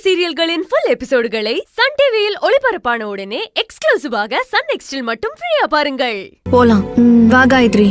சீரியல்களின் full எபிசோடுகளை Sun டிவியில் ஒளிபரப்பான உடனே எக்ஸ்க்ளூசிவாக சன் நெக்ஸ்டில் மட்டும் ஃப்ரீயா பாருங்கள். போலாம் வா காயத்ரி.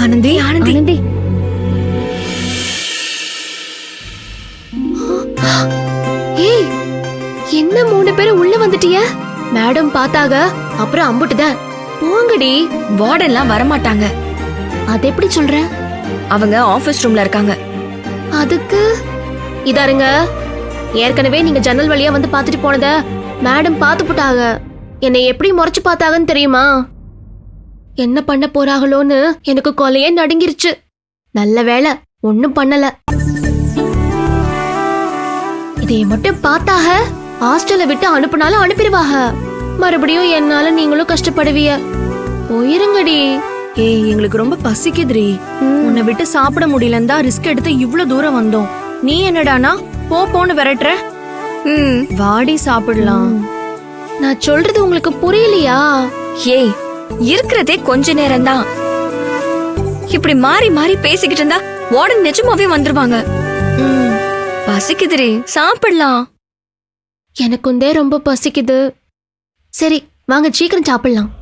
ஆனந்தி ஆனந்தி ஆனந்தி ஏய், என்ன 3 பேரும் உள்ள வந்துட்டிய? மேடம் பார்த்தாங்க, அப்புறம் அம்புட்டுதான். போங்கடி. வார்டன்லாம் வரமாட்டாங்க. அது எப்படி சொல்ற? அவங்க ஆபீஸ் ரூம்ல இருக்காங்க. அதுக்கு இதாருங்க, ஏற்கனவே நீங்க ஜன்னல் வழியா வந்து பாத்துட்டு போனத மேடம் பாத்து போட்டாங்க. என்னை எப்படி முறைச்சு பார்த்தாங்கன்னு தெரியுமா? என்ன பண்ண போறாங்களோன்னு எனக்கு கொலையே நடுங்கிருச்சு. நல்ல வேளை ஒண்ணும் பண்ணல. இதை மட்டும் பார்த்தாக ஹாஸ்டலை விட்டு அனுப்புனாலும் அனுப்பிடுவாக. மறுபடியும் என்னால நீங்களும் கஷ்டப்படுவீங்க. போயிருங்கடி. ஏய், எங்களுக்கு ரொம்ப பசிக்குதுரி. உன்னை விட்டு சாப்பிட முடியலன்னு தான் ரிஸ்க் எடுத்து இவ்ளோ தூரம் வந்தோம். நீ என்னடானா போன்னு விரட்டுற? வாடி சாப்பிடலாம். நான் சொல்றது உங்களுக்கு புரியலையா? ஏய், இருக்கிறதே கொஞ்ச நேரம் தான். இப்படி மாறி மாறி பேசிக்கிட்டு இருந்தா வார்டன் நிஜமாவே வந்துருவாங்க. பசிக்குதுரி, சாப்பிடலாம். எனக்கும் ரொம்ப பசிக்குது. சரி வாங்க சீக்கிரம் சாப்பிடலாம்.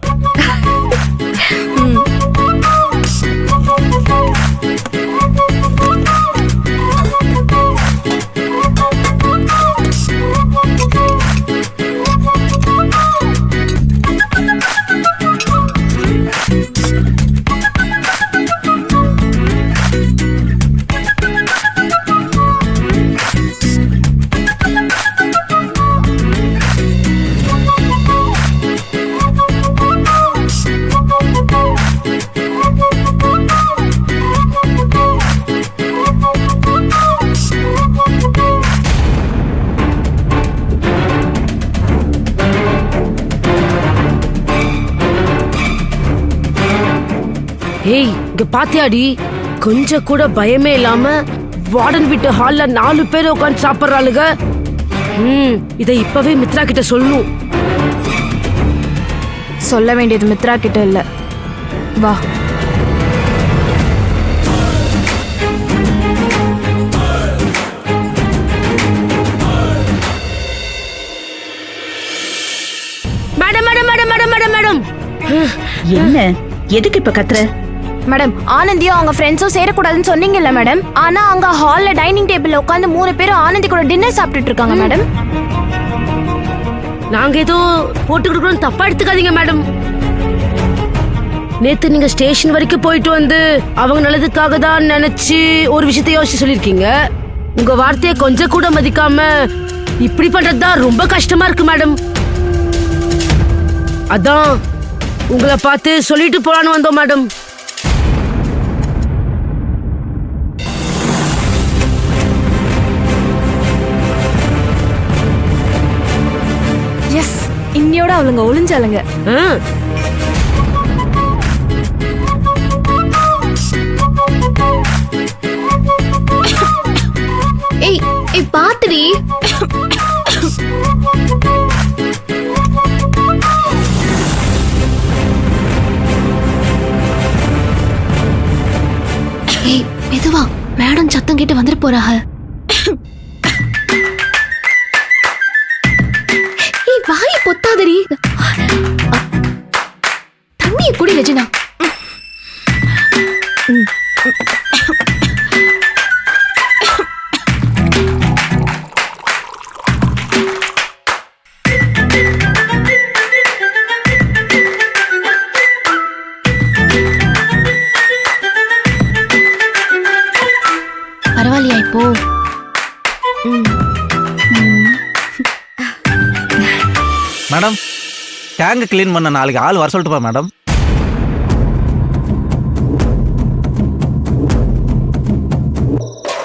ஏய், இங்க பாத்தியாடி, கொஞ்சம் கூட பயமே இல்லாம வார்டன் வீட்டு ஹால்ல 4 பேர் உட்காந்து சாப்பிடுறாளுங்க. இதை இப்பவே மித்ரா கிட்ட சொல்லணும். சொல்ல வேண்டியது மித்ரா கிட்ட இல்ல, வா. Madam madam madam madam madam madam என்ன, எதுக்கு இப்ப கத்துற? மேடம், ஆனந்தியும் அவங்க ஃப்ரெண்ட்ஸும் சேரக்கூடாதுன்னு சொன்னீங்கல்ல மேடம். ஆனா அங்க ஹால்ல டைனிங் டேபிள்ல உட்கார்ந்து 3 பேரும் ஆனந்தி கூட டின்னர் சாப்பிட்டுட்டு இருக்காங்க மேடம். நாங்க ஏதோ போட்டு கொடுக்கணும், தப்பா எடுத்துக்காதீங்க மேடம். நேத்து நீங்க ஸ்டேஷன் வரைக்கும் போயிட்டு வந்து அவங்க நல்லதுக்காக தான் நினைச்சு ஒரு விஷயத்தை யோசிச்சு சொல்லிருக்கீங்க. உங்க வார்த்தையை கொஞ்சம் கூட மதிக்காம இப்படி பண்றதுதான் ரொம்ப கஷ்டமா இருக்கு மேடம். அதான் உங்களை பார்த்து சொல்லிட்டு போலான்னு வந்தோம் மேடம். எஸ், இன்னையோட அவளுங்க ஒளிஞ்சாளுங்க. ஏய் ஏய் பாத்துடி. ஏய் மெதுவா, மேடம் சத்தம் கேட்டு வந்துட்டு போறாங்க. ஏய் வாயை பொத்தாதடி. தண்ணிய குடி ரஜினா. பரவாயில்லையா இப்போ? மேடம், டேங்க் கிளீன் பண்ண நாளைக்கு ஆள் வர சொல்லட்டுப்பா மேடம்?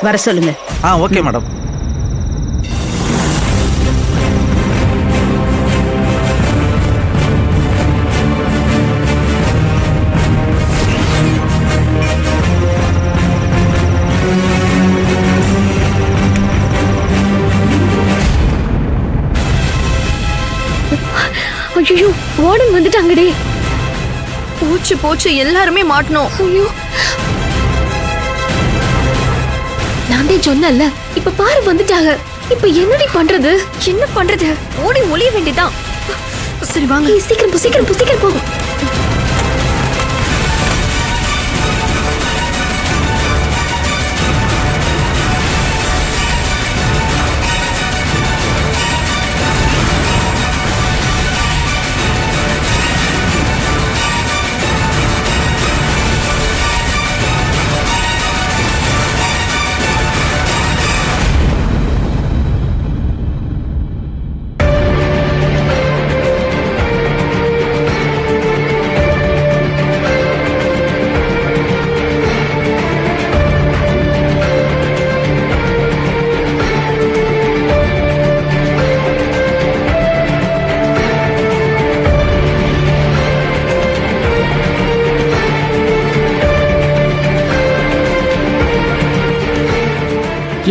வர சொல்லுங்க. Okay madam. ஐயோ வார்டன் வந்துட்டாங்கடி. போச்சு போச்சு, எல்லாருமே மாட்டணும். ஐயோ நான் தான் சொன்னல, இப்ப பாரு வந்துட்டாங்க. இப்ப என்னடி பண்றது? என்ன பண்றது? ஓடி ஒளிய வேண்டியதான். சரி வாங்க. ஏய், சீக்கிரம் போ, சீக்கிரம் போ, சீக்கிரம் போ.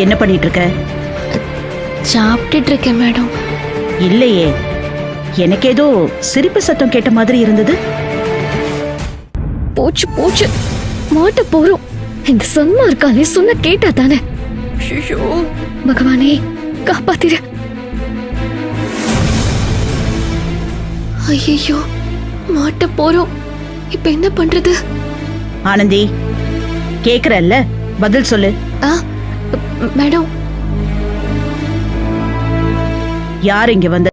என்ன பண்ணிட்டு இருக்க? சாப்பிட்டுட்டு இருக்கேன் மேடம். இல்லையே, எனக்கு ஏதோ சிரிப்பு சத்தம் கேட்ட மாதிரி இருந்தது. போச்சு போச்சு, மாட்ட போறோம். இந்த சொன்னா இருக்கானே, சொன்ன கேட்டா தானே. ஐயோ, பகவானே காப்பாத்திரு. ஐயோ மாட்ட போறோம். இப்ப என்ன பண்றது? ஆனந்தி, கேக்குறல்ல, பதில் சொல்லு. மேடம் யார் இங்க வந்தது?